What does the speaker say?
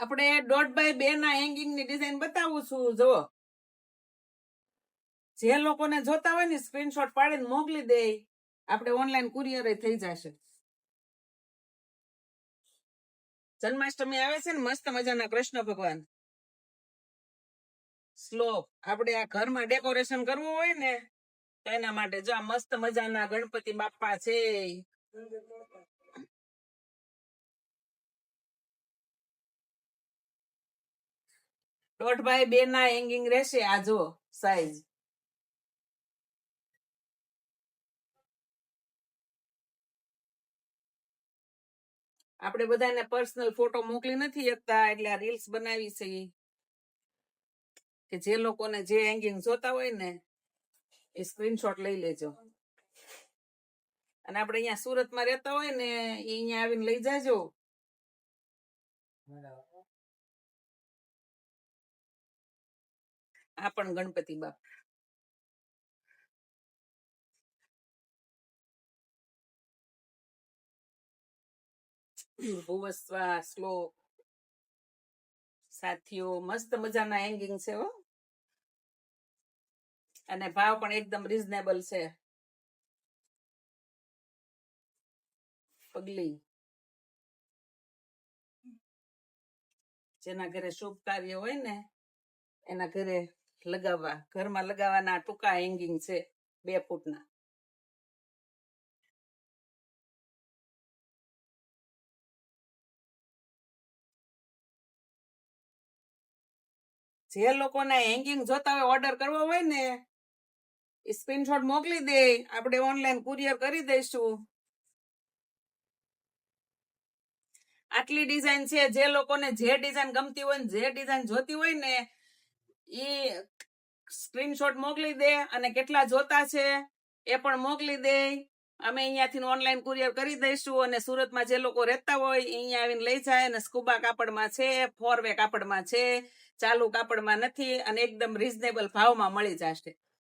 આપણે 1.5 ના હેંગિંગ ની ડિઝાઇન બતાવું છું. જુઓ, જે લોકોને જોતા હોય ને સ્ક્રીનશોટ પાડીને મોકલી દે, આપણે ઓનલાઈન કુરિયર થઈ જશે. જન્માષ્ટમી આવે છે ને, મસ્ત મજાના કૃષ્ણ ભગવાન શ્લોક. આપણે આ ઘરમાં ડેકોરેશન કરવું હોય ને તો એના માટે જો આ મસ્ત મજાના ગણપતિ બાપ્પા છે. 1.5 ના હેંગિંગ રહેશે. આ જો સાઈઝ. આપણે બધાને પર્સનલ ફોટો મોકલી નથી શકતા, એટલે આ રીલ્સ બનાવી છે કે જે લોકોને જે હેંગિંગ જોતા હોય ને એ સ્ક્રીનશોટ લઈ લેજો. અને આપણે અહીંયા સુરતમાં રહેતા હોય ને એ અહીંયા આવીને લઈ જાજો. આ પણ ગણપતિ બાપ. ભુવસ્વા શ્લોક સાથીઓ મસ્ત મજાના હેંગિંગ છે હો. અને ભાવ પણ એકદમ રીઝનેબલ છે. પગલી જેના ઘરે શુભ કાર્ય હોય ને એના ઘરે લગાવવા, ઘરમાં લગાવવાના ટૂંકા હેંગિંગ છે 2 ફૂટના. જે લોકોને હેંગિંગ જોતા હોય, ઓર્ડર કરવો હોય ને સ્ક્રીનશોટ મોકલી દે, આપણે ઓનલાઈન કુરિયર કરી દઈશું. આટલી ડિઝાઇન છે. જે લોકોને જે ડિઝાઇન ગમતી હોય ને જે ડિઝાઇન જોતી હોય ને એ સ્ક્રીનશોટ મોકલી દે, અને કેટલા જોતા છે એ પણ મોકલી દે. અમે અહીંયાથી ઓનલાઈન કુરિયર કરી દઈશું. અને સુરતમાં જે લોકો રહેતા હોય અહીંયા આવીને લઈ જાય. અને સ્કૂબા કાપડમાં છે, 4 વે કાપડમાં છે, ચાલુ કાપડમાં નથી, અને એકદમ રીઝનેબલ ભાવમાં મળી જશે.